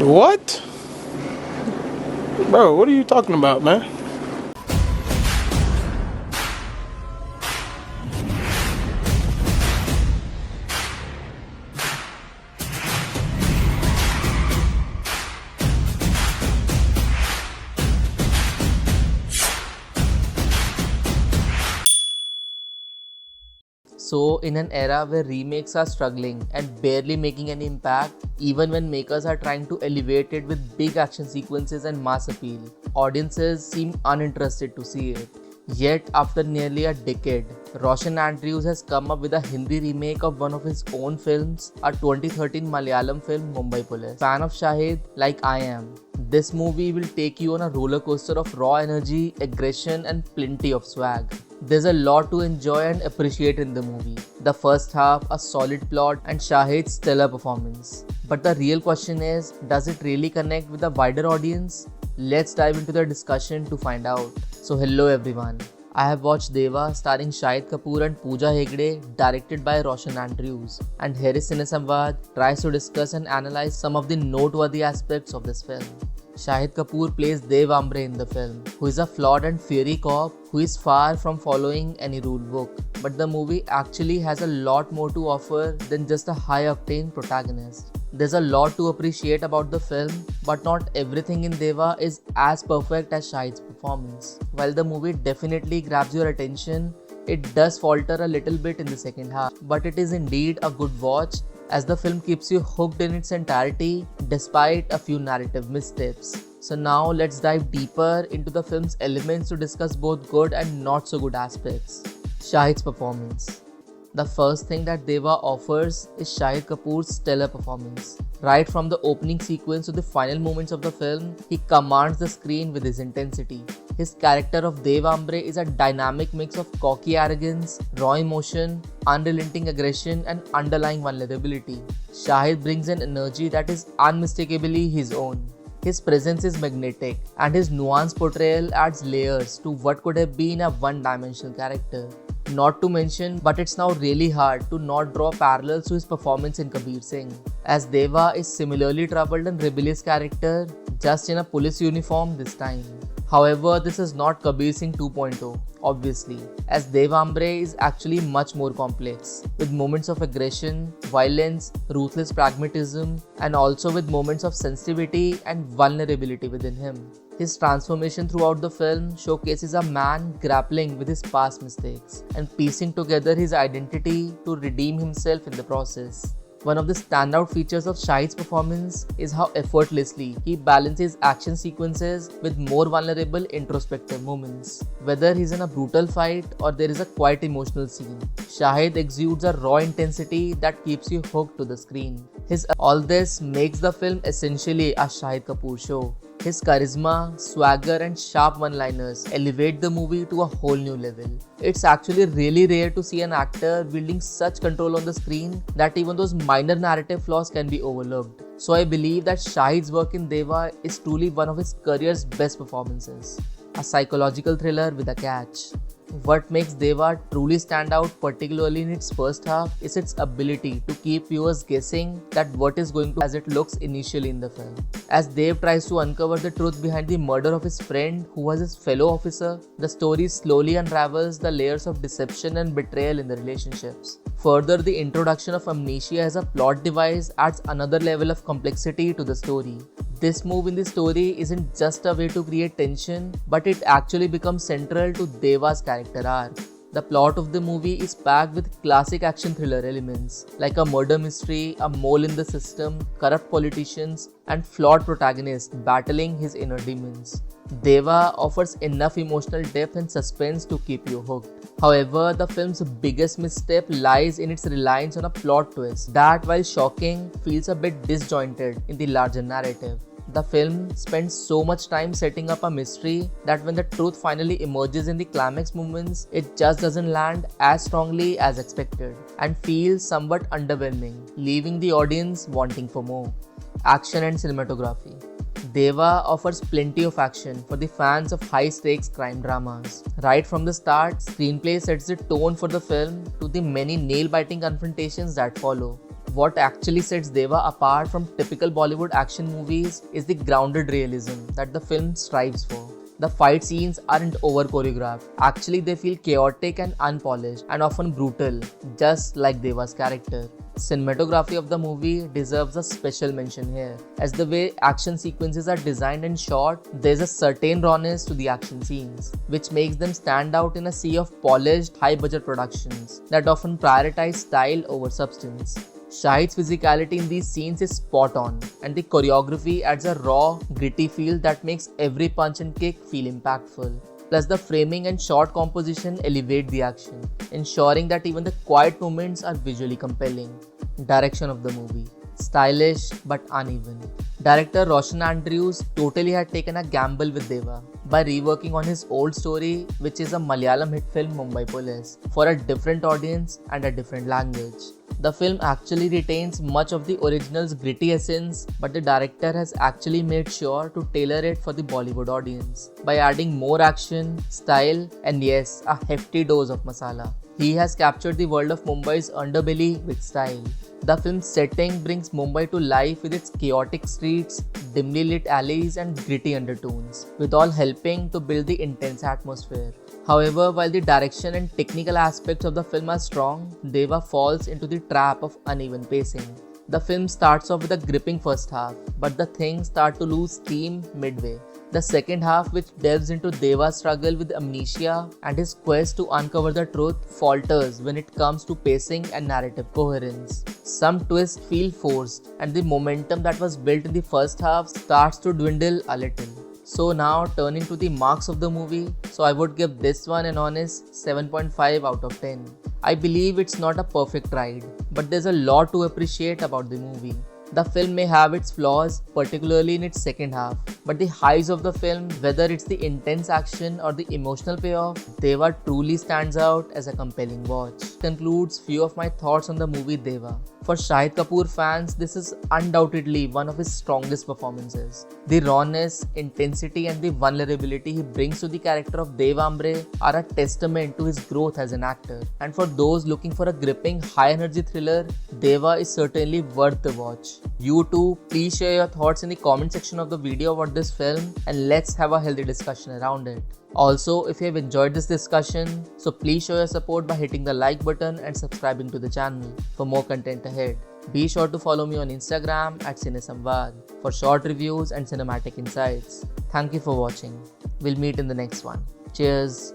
What? Bro, what are you talking about, man? So, in an era where remakes are struggling and barely making any impact, even when makers are trying to elevate it with big action sequences and mass appeal, audiences seem uninterested to see it. Yet, after nearly a decade, Roshan Andrews has come up with a Hindi remake of one of his own films, a 2013 Malayalam film Mumbai Police. Fan of Shahid like I am, this movie will take you on a roller coaster of raw energy, aggression, and plenty of swag. There's a lot to enjoy and appreciate in the movie. The first half, a solid plot, and Shahid's stellar performance. But the real question is, does it really connect with a wider audience? Let's dive into the discussion to find out. So hello everyone. I have watched Deva starring Shahid Kapoor and Pooja Hegde, directed by Roshan Andrews. And here is Cine Samvad tries to discuss and analyze some of the noteworthy aspects of this film. Shahid Kapoor plays Dev Ambre in the film, who is a flawed and fiery cop who is far from following any rule book. But the movie actually has a lot more to offer than just a high-octane protagonist. There's a lot to appreciate about the film, but not everything in Deva is as perfect as Shahid's performance. While the movie definitely grabs your attention, it does falter a little bit in the second half, but it is indeed a good watch as the film keeps you hooked in its entirety despite a few narrative missteps. So now let's dive deeper into the film's elements to discuss both good and not so good aspects. Shahid's performance. The first thing that Deva offers is Shahid Kapoor's stellar performance. Right from the opening sequence to the final moments of the film, he commands the screen with his intensity. His character of Dev Ambre is a dynamic mix of cocky arrogance, raw emotion, unrelenting aggression, and underlying vulnerability. Shahid brings an energy that is unmistakably his own. His presence is magnetic, and his nuanced portrayal adds layers to what could have been a one-dimensional character. Not to mention, but it's now really hard to not draw parallels to his performance in Kabir Singh, as Deva is similarly troubled and rebellious character, just in a police uniform this time. However, this is not Kabir Singh 2.0, obviously, as Dev Ambre is actually much more complex, with moments of aggression, violence, ruthless pragmatism, and also with moments of sensitivity and vulnerability within him. His transformation throughout the film showcases a man grappling with his past mistakes and piecing together his identity to redeem himself in the process. One of the standout features of Shahid's performance is how effortlessly he balances action sequences with more vulnerable introspective moments. Whether he's in a brutal fight or there is a quite emotional scene, Shahid exudes a raw intensity that keeps you hooked to the screen. All this makes the film essentially a Shahid Kapoor show. His charisma, swagger, and sharp one-liners elevate the movie to a whole new level. It's actually really rare to see an actor wielding such control on the screen that even those minor narrative flaws can be overlooked. So I believe that Shahid's work in Deva is truly one of his career's best performances. A psychological thriller with a catch. What makes Deva truly stand out, particularly in its first half, is its ability to keep viewers guessing that what is going to as it looks initially in the film. As Dev tries to uncover the truth behind the murder of his friend who was his fellow officer, the story slowly unravels the layers of deception and betrayal in the relationships. Further, the introduction of amnesia as a plot device adds another level of complexity to the story. This move in the story isn't just a way to create tension, but it actually becomes central to Deva's character arc. The plot of the movie is packed with classic action thriller elements, like a murder mystery, a mole in the system, corrupt politicians, and flawed protagonists battling his inner demons. Deva offers enough emotional depth and suspense to keep you hooked. However, the film's biggest misstep lies in its reliance on a plot twist that, while shocking, feels a bit disjointed in the larger narrative. The film spends so much time setting up a mystery that when the truth finally emerges in the climax moments, it just doesn't land as strongly as expected and feels somewhat underwhelming, leaving the audience wanting for more. Action and cinematography. Deva offers plenty of action for the fans of high-stakes crime dramas. Right from the start, screenplay sets the tone for the film to the many nail-biting confrontations that follow. What actually sets Deva apart from typical Bollywood action movies is the grounded realism that the film strives for. The fight scenes aren't over choreographed. Actually, they feel chaotic and unpolished and often brutal, just like Deva's character. Cinematography of the movie deserves a special mention here, as the way action sequences are designed and shot, there's a certain rawness to the action scenes, which makes them stand out in a sea of polished, high-budget productions that often prioritize style over substance. Shahid's physicality in these scenes is spot on, and the choreography adds a raw, gritty feel that makes every punch and kick feel impactful. Plus, the framing and shot composition elevate the action, ensuring that even the quiet moments are visually compelling. Direction of the movie: stylish but uneven. Director Roshan Andrews totally had taken a gamble with Deva by reworking on his old story, which is a Malayalam hit film Mumbai Police, for a different audience and a different language. The film actually retains much of the original's gritty essence, but the director has actually made sure to tailor it for the Bollywood audience by adding more action, style, and yes, a hefty dose of masala. He has captured the world of Mumbai's underbelly with style. The film's setting brings Mumbai to life with its chaotic streets, dimly lit alleys, and gritty undertones, with all helping to build the intense atmosphere. However, while the direction and technical aspects of the film are strong, Deva falls into the trap of uneven pacing. The film starts off with a gripping first half, but the things start to lose steam midway. The second half, which delves into Deva's struggle with amnesia and his quest to uncover the truth, falters when it comes to pacing and narrative coherence. Some twists feel forced, and the momentum that was built in the first half starts to dwindle a little. So now turning to the marks of the movie, so I would give this one an honest 7.5 out of 10. I believe it's not a perfect ride, but there's a lot to appreciate about the movie. The film may have its flaws, particularly in its second half, but the highs of the film, whether it's the intense action or the emotional payoff, Deva truly stands out as a compelling watch. Concludes few of my thoughts on the movie Deva. For Shahid Kapoor fans, this is undoubtedly one of his strongest performances. The rawness, intensity, and the vulnerability he brings to the character of Dev Ambre are a testament to his growth as an actor. And for those looking for a gripping, high-energy thriller, Deva is certainly worth the watch. You too, please share your thoughts in the comment section of the video about this film, and let's have a healthy discussion around it. Also, if you have enjoyed this discussion, so please show your support by hitting the like button and subscribing to the channel for more content ahead. Be sure to follow me on Instagram at CineSamvad for short reviews and cinematic insights. Thank you for watching. We'll meet in the next one. Cheers.